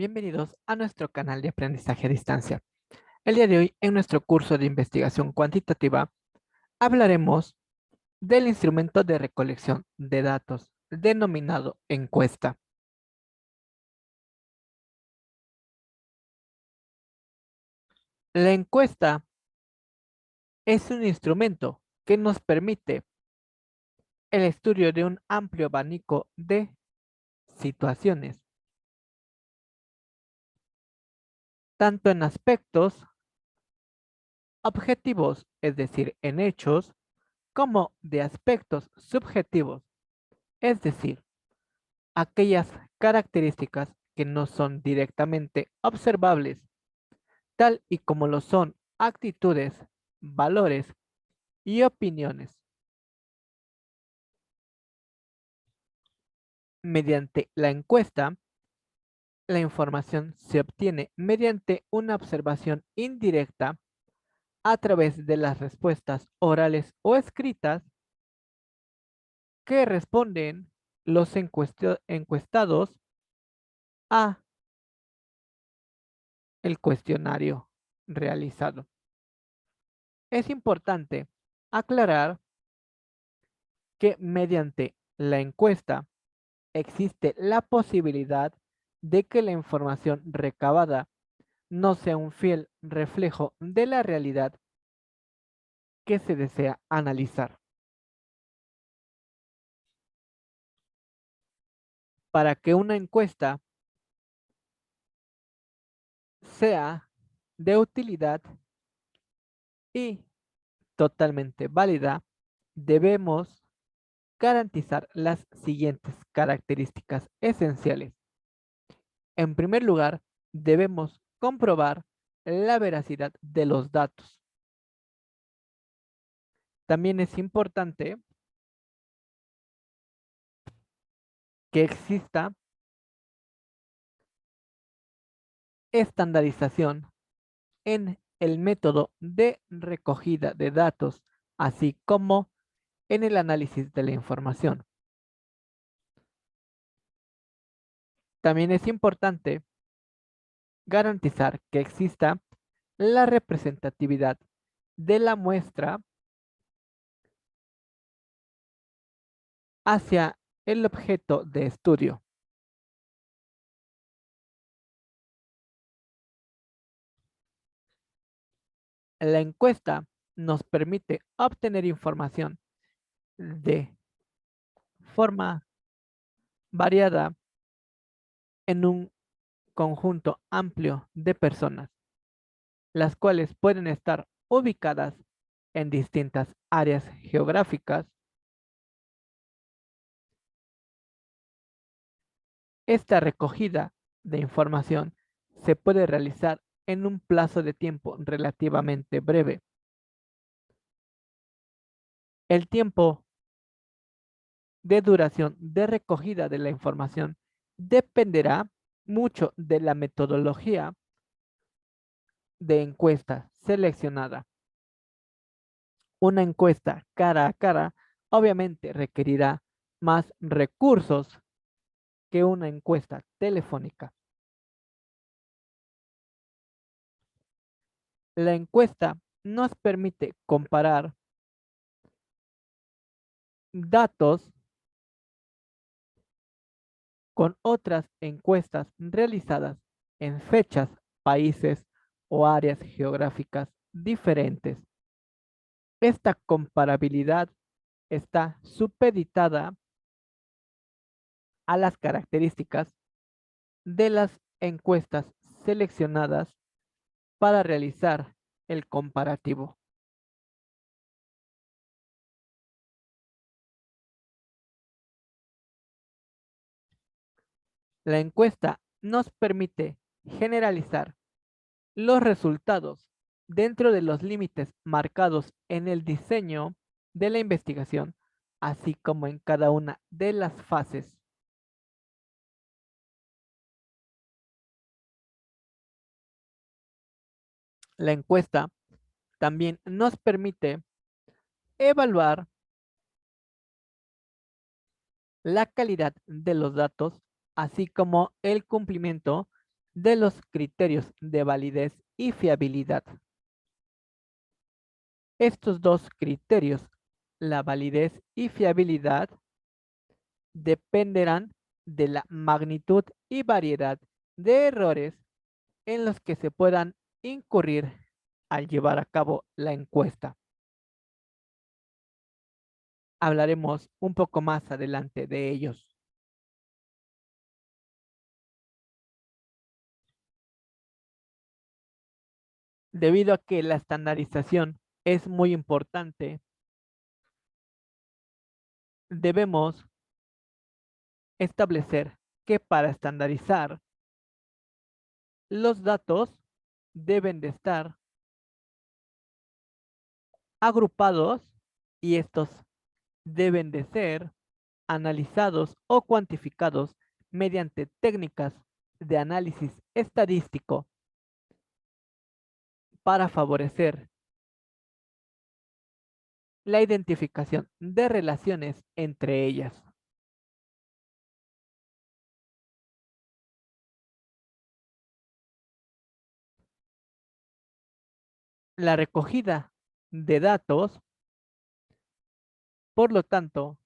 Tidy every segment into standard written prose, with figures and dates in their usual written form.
Bienvenidos a nuestro canal de aprendizaje a distancia. El día de hoy, en nuestro curso de investigación cuantitativa, hablaremos del instrumento de recolección de datos denominado encuesta. La encuesta es un instrumento que nos permite el estudio de un amplio abanico de situaciones, tanto en aspectos objetivos, es decir, en hechos, como de aspectos subjetivos, es decir, aquellas características que no son directamente observables, tal y como lo son actitudes, valores y opiniones. Mediante la encuesta, la información se obtiene mediante una observación indirecta a través de las respuestas orales o escritas que responden los encuestados a el cuestionario realizado. Es importante aclarar que mediante la encuesta existe la posibilidad de que la información recabada no sea un fiel reflejo de la realidad que se desea analizar. Para que una encuesta sea de utilidad y totalmente válida, debemos garantizar las siguientes características esenciales. En primer lugar, debemos comprobar la veracidad de los datos. También es importante que exista estandarización en el método de recogida de datos, así como en el análisis de la información. También es importante garantizar que exista la representatividad de la muestra hacia el objeto de estudio. La encuesta nos permite obtener información de forma variada en un conjunto amplio de personas, las cuales pueden estar ubicadas en distintas áreas geográficas. Esta recogida de información se puede realizar en un plazo de tiempo relativamente breve. El tiempo de duración de recogida de la información dependerá mucho de la metodología de encuesta seleccionada. Una encuesta cara a cara obviamente requerirá más recursos que una encuesta telefónica. La encuesta nos permite comparar datos con otras encuestas realizadas en fechas, países o áreas geográficas diferentes. Esta comparabilidad está supeditada a las características de las encuestas seleccionadas para realizar el comparativo. La encuesta nos permite generalizar los resultados dentro de los límites marcados en el diseño de la investigación, así como en cada una de las fases. La encuesta también nos permite evaluar la calidad de los datos, así como el cumplimiento de los criterios de validez y fiabilidad. Estos dos criterios, la validez y fiabilidad, dependerán de la magnitud y variedad de errores en los que se puedan incurrir al llevar a cabo la encuesta. Hablaremos un poco más adelante de ellos. Debido a que la estandarización es muy importante, debemos establecer que para estandarizar los datos deben de estar agrupados y estos deben de ser analizados o cuantificados mediante técnicas de análisis estadístico para favorecer la identificación de relaciones entre ellas. La recogida de datos, por lo tanto,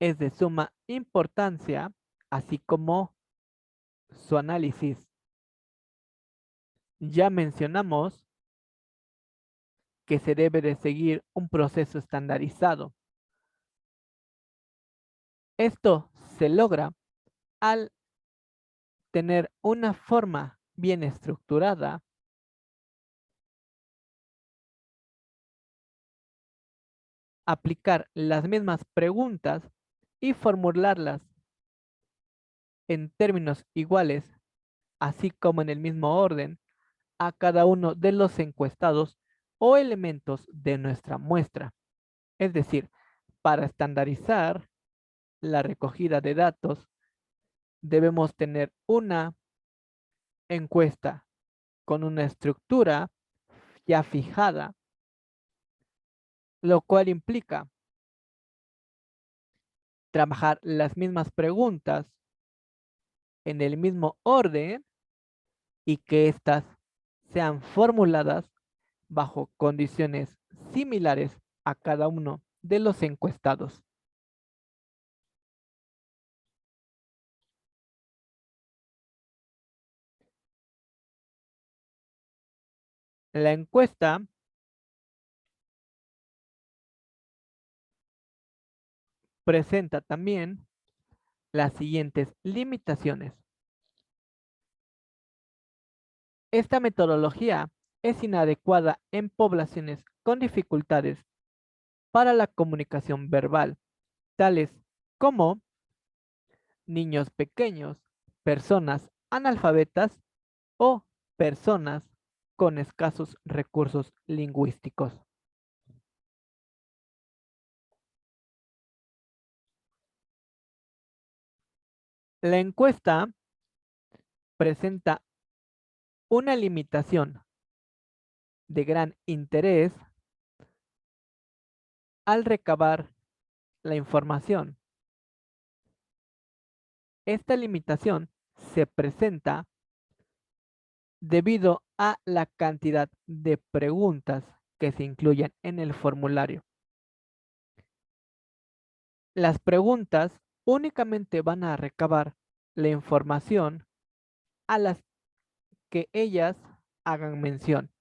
es de suma importancia, así como su análisis. Ya mencionamos que se debe de seguir un proceso estandarizado. Esto se logra al tener una forma bien estructurada, aplicar las mismas preguntas y formularlas en términos iguales, así como en el mismo orden, a cada uno de los encuestados o elementos de nuestra muestra. Es decir, para estandarizar la recogida de datos, debemos tener una encuesta con una estructura ya fijada, lo cual implica trabajar las mismas preguntas en el mismo orden y que éstas sean formuladas bajo condiciones similares a cada uno de los encuestados. La encuesta presenta también las siguientes limitaciones. Esta metodología es inadecuada en poblaciones con dificultades para la comunicación verbal, tales como niños pequeños, personas analfabetas o personas con escasos recursos lingüísticos. La encuesta presenta una limitación de gran interés al recabar la información. Esta limitación se presenta debido a la cantidad de preguntas que se incluyen en el formulario. Las preguntas únicamente van a recabar la información a las que ellas hagan mención.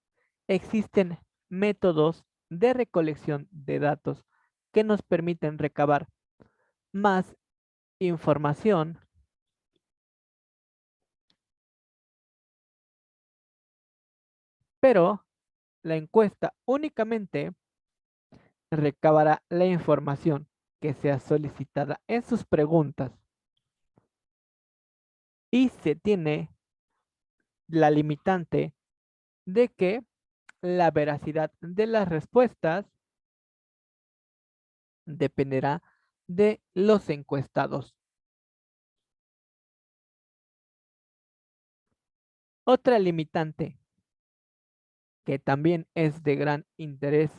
Existen métodos de recolección de datos que nos permiten recabar más información, pero la encuesta únicamente recabará la información que sea solicitada en sus preguntas y se tiene la limitante de que la veracidad de las respuestas dependerá de los encuestados. Otra limitante que también es de gran interés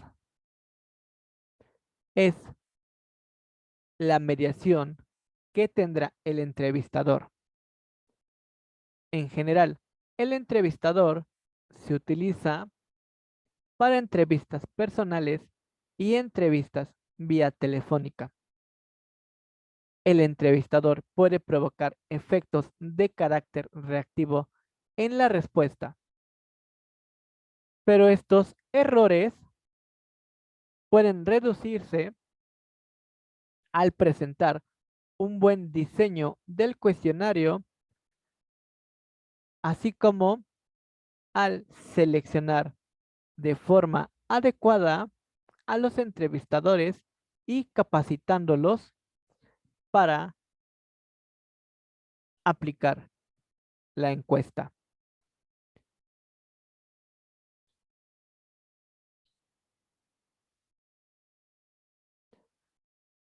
es la mediación que tendrá el entrevistador. En general, el entrevistador se utiliza para entrevistas personales y entrevistas vía telefónica. El entrevistador puede provocar efectos de carácter reactivo en la respuesta, pero estos errores pueden reducirse al presentar un buen diseño del cuestionario, así como al seleccionar de forma adecuada a los entrevistadores y capacitándolos para aplicar la encuesta.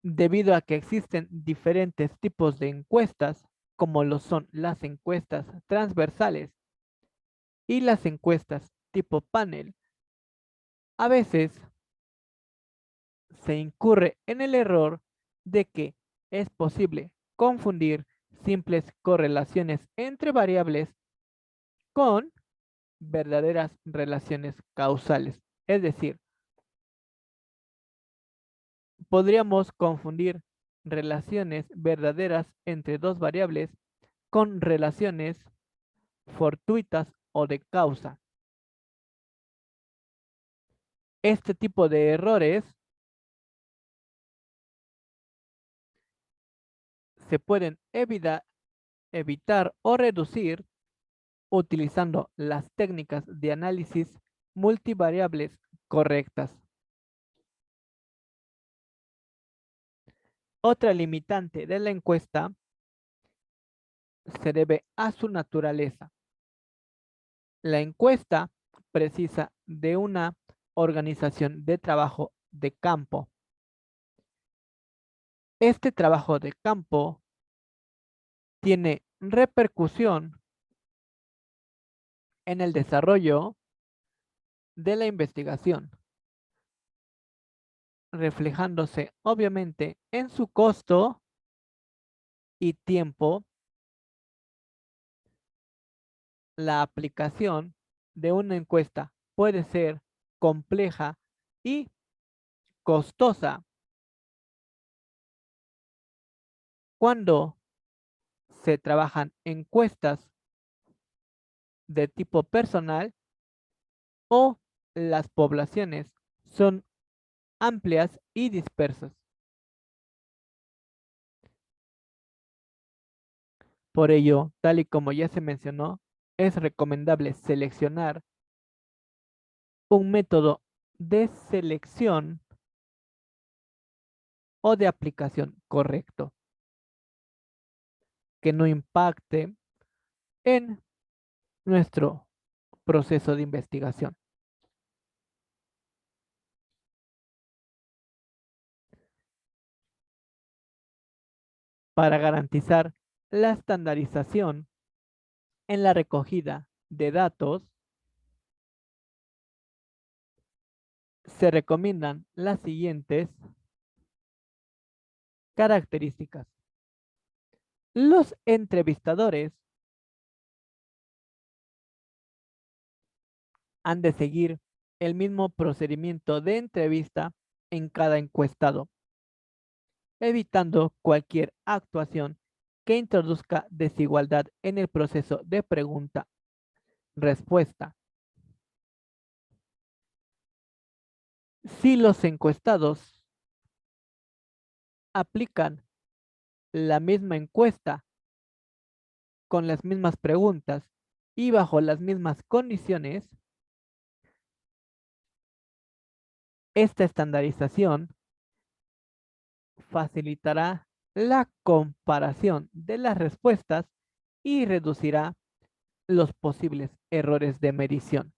Debido a que existen diferentes tipos de encuestas, como lo son las encuestas transversales y las encuestas tipo panel, a veces se incurre en el error de que es posible confundir simples correlaciones entre variables con verdaderas relaciones causales. Es decir, podríamos confundir relaciones verdaderas entre dos variables con relaciones fortuitas o de causa. Este tipo de errores se pueden evitar o reducir utilizando las técnicas de análisis multivariables correctas. Otra limitante de la encuesta se debe a su naturaleza. La encuesta precisa de una organización de trabajo de campo. Este trabajo de campo tiene repercusión en el desarrollo de la investigación, reflejándose obviamente en su costo y tiempo. La aplicación de una encuesta puede ser compleja y costosa cuando se trabajan encuestas de tipo personal o las poblaciones son amplias y dispersas. Por ello, tal y como ya se mencionó, es recomendable seleccionar un método de selección o de aplicación correcto que no impacte en nuestro proceso de investigación. Para garantizar la estandarización en la recogida de datos, se recomiendan las siguientes características. Los entrevistadores han de seguir el mismo procedimiento de entrevista en cada encuestado, evitando cualquier actuación que introduzca desigualdad en el proceso de pregunta-respuesta. Si los encuestados aplican la misma encuesta con las mismas preguntas y bajo las mismas condiciones, esta estandarización facilitará la comparación de las respuestas y reducirá los posibles errores de medición.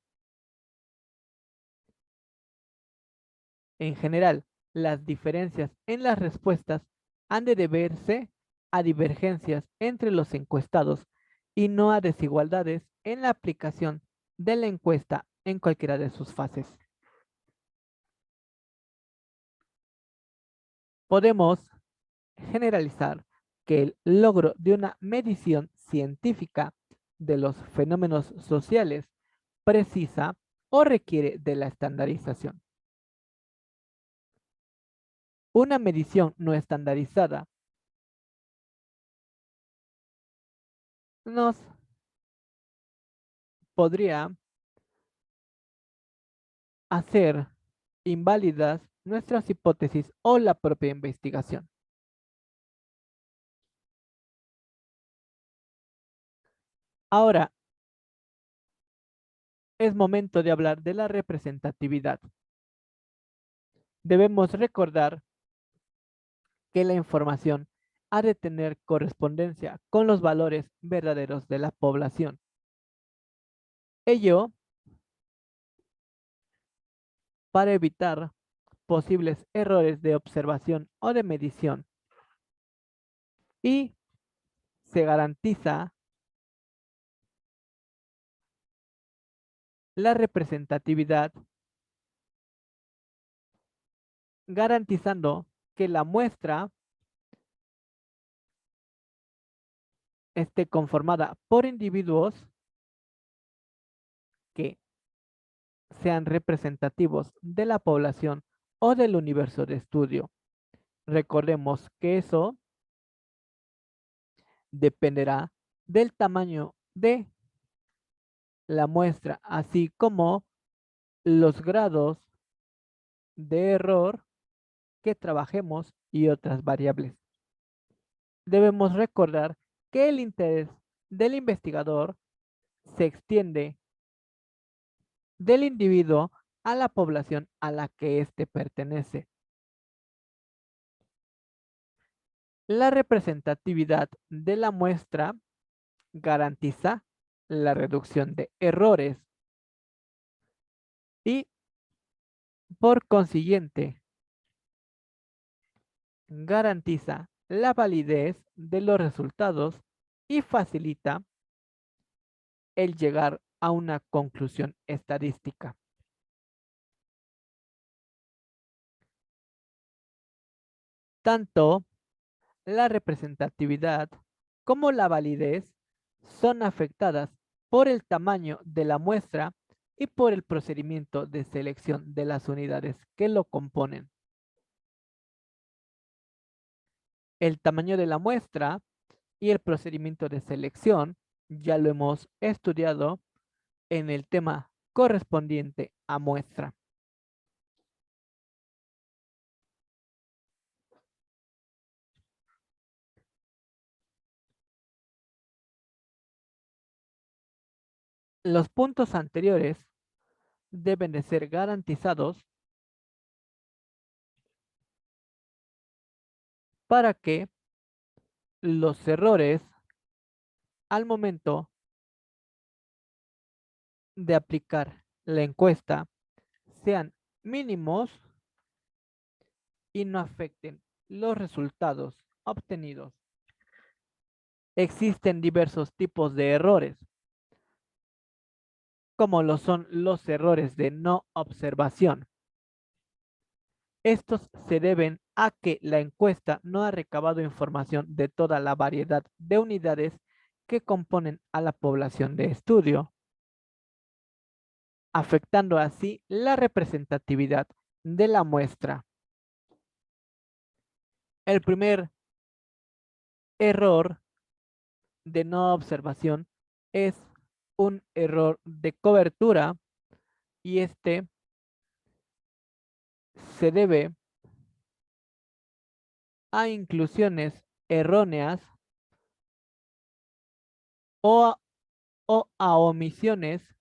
En general, las diferencias en las respuestas han de deberse a divergencias entre los encuestados y no a desigualdades en la aplicación de la encuesta en cualquiera de sus fases. Podemos generalizar que el logro de una medición científica de los fenómenos sociales precisa o requiere de la estandarización. Una medición no estandarizada nos podría hacer inválidas nuestras hipótesis o la propia investigación. Ahora es momento de hablar de la representatividad. Debemos recordar que la información ha de tener correspondencia con los valores verdaderos de la población. Ello para evitar posibles errores de observación o de medición y se garantiza la representatividad garantizando que la muestra esté conformada por individuos que sean representativos de la población o del universo de estudio. Recordemos que eso dependerá del tamaño de la muestra, así como los grados de error que trabajemos y otras variables. Debemos recordar que el interés del investigador se extiende del individuo a la población a la que éste pertenece. La representatividad de la muestra garantiza la reducción de errores y, por consiguiente, garantiza la validez de los resultados y facilita el llegar a una conclusión estadística. Tanto la representatividad como la validez son afectadas por el tamaño de la muestra y por el procedimiento de selección de las unidades que lo componen. El tamaño de la muestra y el procedimiento de selección ya lo hemos estudiado en el tema correspondiente a muestra. Los puntos anteriores deben de ser garantizados para que los errores al momento de aplicar la encuesta sean mínimos y no afecten los resultados obtenidos. Existen diversos tipos de errores, como lo son los errores de no observación. Estos se deben a que la encuesta no ha recabado información de toda la variedad de unidades que componen a la población de estudio, afectando así la representatividad de la muestra. El primer error de no observación es un error de cobertura y este se debe a inclusiones erróneas o a omisiones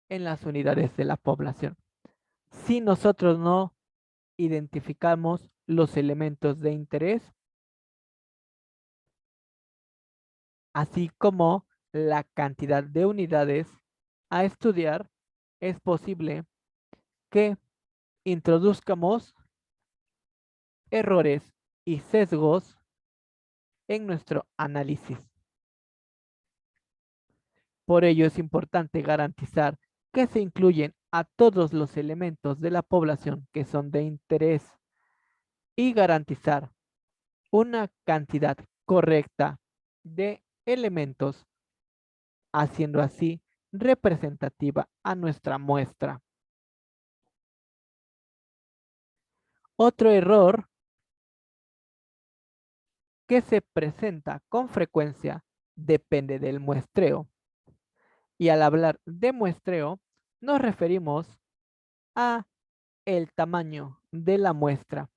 en las unidades de la población. Si nosotros no identificamos los elementos de interés, así como la cantidad de unidades a estudiar, es posible que introduzcamos errores y sesgos en nuestro análisis. Por ello es importante garantizar que se incluyen a todos los elementos de la población que son de interés y garantizar una cantidad correcta de elementos haciendo así representativa a nuestra muestra. Otro error que se presenta con frecuencia depende del muestreo. Y al hablar de muestreo, nos referimos a el tamaño de la muestra.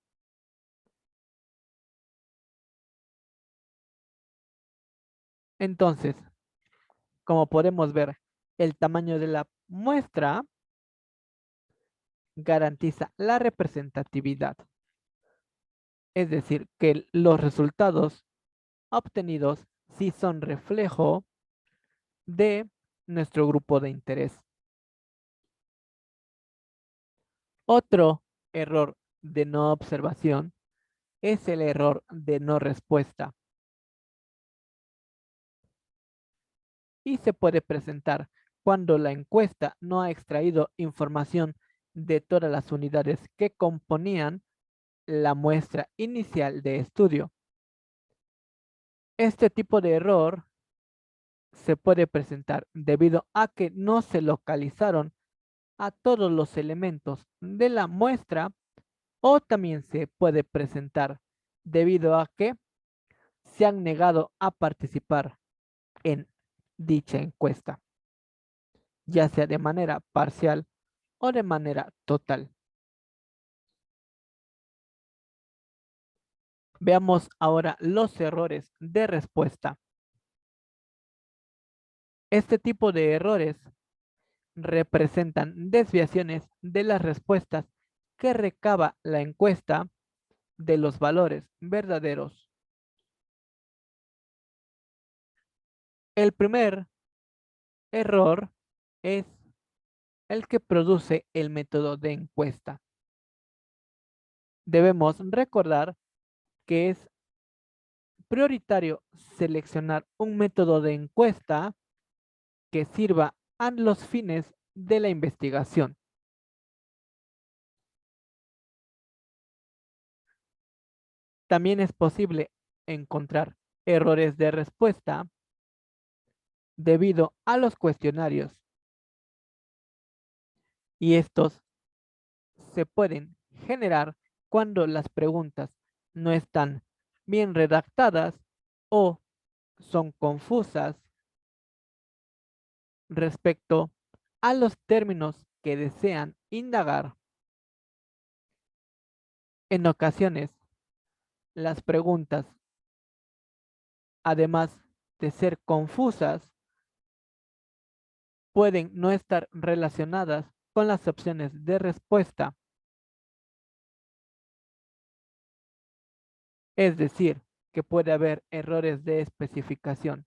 Entonces, como podemos ver, el tamaño de la muestra garantiza la representatividad. Es decir, que los resultados obtenidos sí son reflejo de nuestro grupo de interés. Otro error de no observación es el error de no respuesta y se puede presentar cuando la encuesta no ha extraído información de todas las unidades que componían la muestra inicial de estudio. Este tipo de error se puede presentar debido a que no se localizaron a todos los elementos de la muestra o también se puede presentar debido a que se han negado a participar en dicha encuesta, ya sea de manera parcial o de manera total. Veamos ahora los errores de respuesta. Este tipo de errores representan desviaciones de las respuestas que recaba la encuesta de los valores verdaderos. El primer error es el que produce el método de encuesta. Debemos recordar que es prioritario seleccionar un método de encuesta que sirva a los fines de la investigación. También es posible encontrar errores de respuesta debido a los cuestionarios y estos se pueden generar cuando las preguntas no están bien redactadas o son confusas respecto a los términos que desean indagar. En ocasiones, las preguntas, además de ser confusas, pueden no estar relacionadas con las opciones de respuesta. Es decir, que puede haber errores de especificación.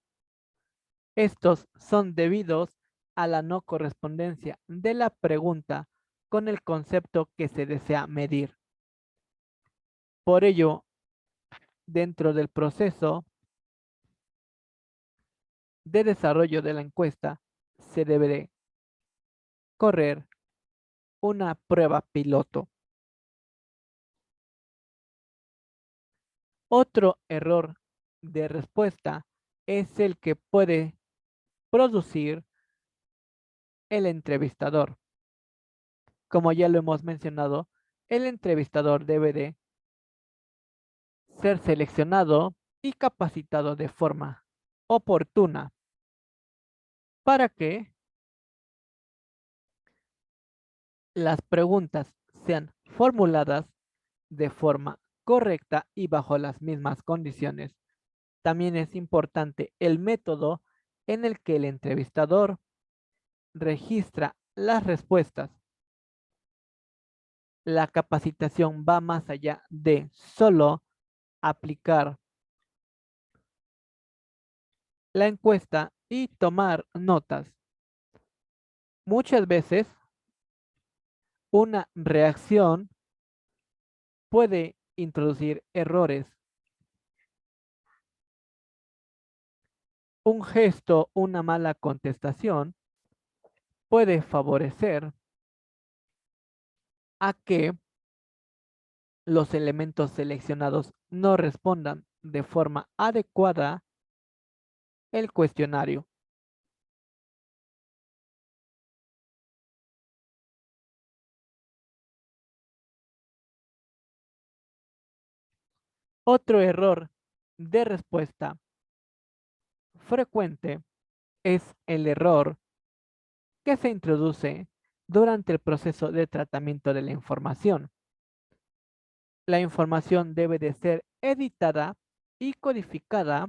Estos son debidos a la no correspondencia de la pregunta con el concepto que se desea medir. Por ello, dentro del proceso de desarrollo de la encuesta, se debe de correr una prueba piloto. Otro error de respuesta es el que puede producir el entrevistador. Como ya lo hemos mencionado, el entrevistador debe de ser seleccionado y capacitado de forma oportuna para que las preguntas sean formuladas de forma correcta y bajo las mismas condiciones. También es importante el método en el que el entrevistador registra las respuestas. La capacitación va más allá de solo aplicar la encuesta y tomar notas. Muchas veces una reacción puede introducir errores. Un gesto, una mala contestación puede favorecer a que los elementos seleccionados no respondan de forma adecuada el cuestionario. Otro error de respuesta frecuente es el error que se introduce durante el proceso de tratamiento de la información. La información debe de ser editada y codificada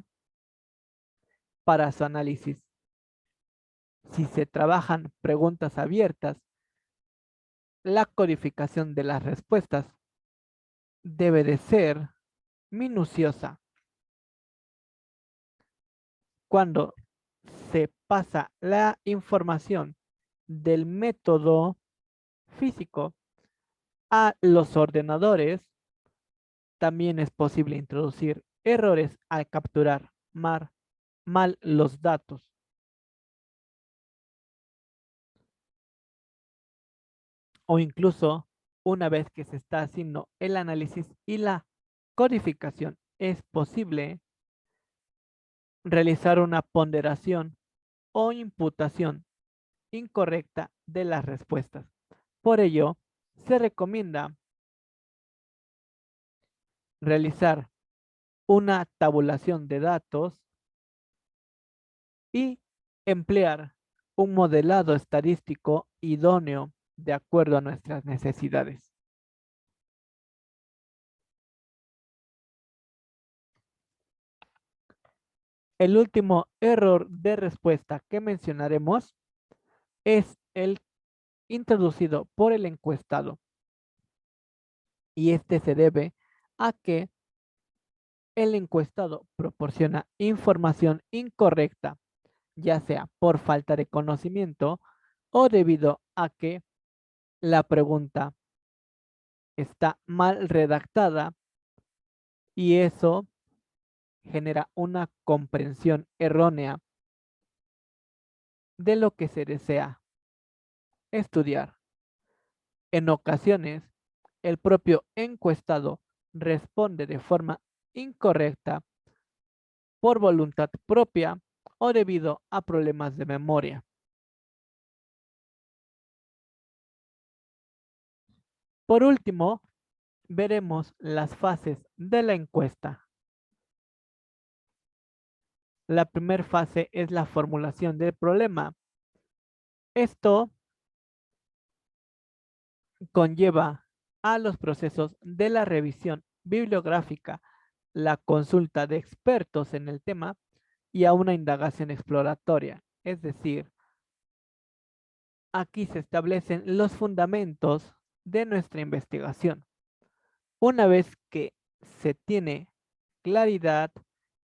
para su análisis. Si se trabajan preguntas abiertas, la codificación de las respuestas debe de ser minuciosa. Cuando se pasa la información del método físico a los ordenadores, también es posible introducir errores al capturar mal los datos. O incluso una vez que se está haciendo el análisis y la codificación, es posible realizar una ponderación o imputación incorrecta de las respuestas. Por ello, se recomienda realizar una tabulación de datos y emplear un modelado estadístico idóneo de acuerdo a nuestras necesidades. El último error de respuesta que mencionaremos es el introducido por el encuestado, y este se debe a que el encuestado proporciona información incorrecta, ya sea por falta de conocimiento o debido a que la pregunta está mal redactada, y eso genera una comprensión errónea de lo que se desea estudiar. En ocasiones, el propio encuestado responde de forma incorrecta por voluntad propia o debido a problemas de memoria. Por último, veremos las fases de la encuesta. La primera fase es la formulación del problema. Esto conlleva a los procesos de la revisión bibliográfica, la consulta de expertos en el tema y a una indagación exploratoria. Es decir, aquí se establecen los fundamentos de nuestra investigación. Una vez que se tiene claridad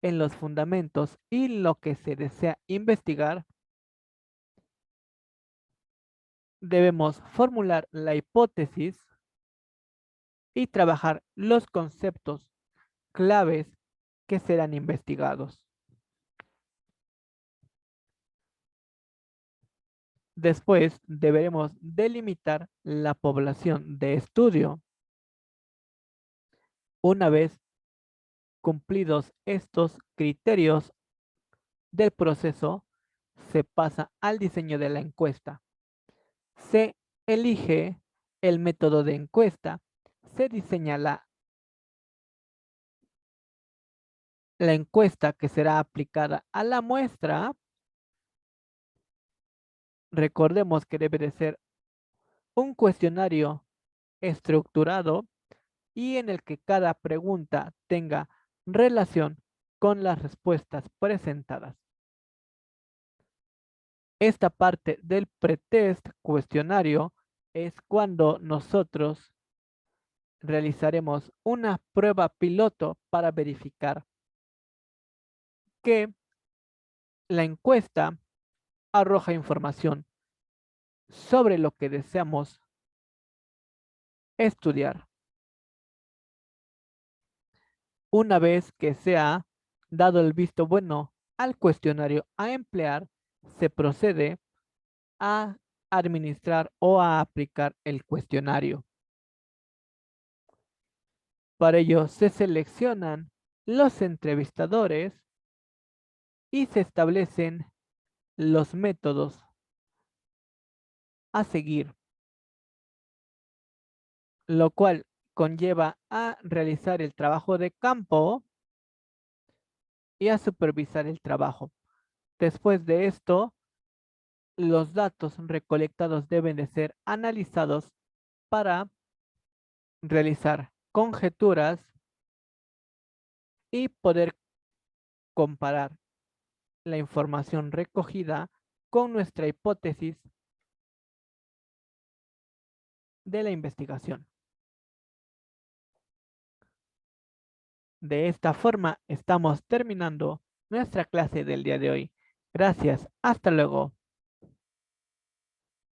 en los fundamentos y lo que se desea investigar, debemos formular la hipótesis y trabajar los conceptos claves que serán investigados. Después deberemos delimitar la población de estudio. Una vez cumplidos estos criterios del proceso, se pasa al diseño de la encuesta. Se elige el método de encuesta, se diseña la encuesta que será aplicada a la muestra. Recordemos que debe de ser un cuestionario estructurado y en el que cada pregunta tenga relación con las respuestas presentadas. Esta parte del pretest cuestionario es cuando nosotros realizaremos una prueba piloto para verificar que la encuesta arroja información sobre lo que deseamos estudiar. Una vez que se ha dado el visto bueno al cuestionario a emplear, se procede a administrar o a aplicar el cuestionario. Para ello se seleccionan los entrevistadores y se establecen los métodos a seguir, lo cual conlleva a realizar el trabajo de campo y a supervisar el trabajo. Después de esto, los datos recolectados deben de ser analizados para realizar conjeturas y poder comparar la información recogida con nuestra hipótesis de la investigación. De esta forma estamos terminando nuestra clase del día de hoy. Gracias, hasta luego.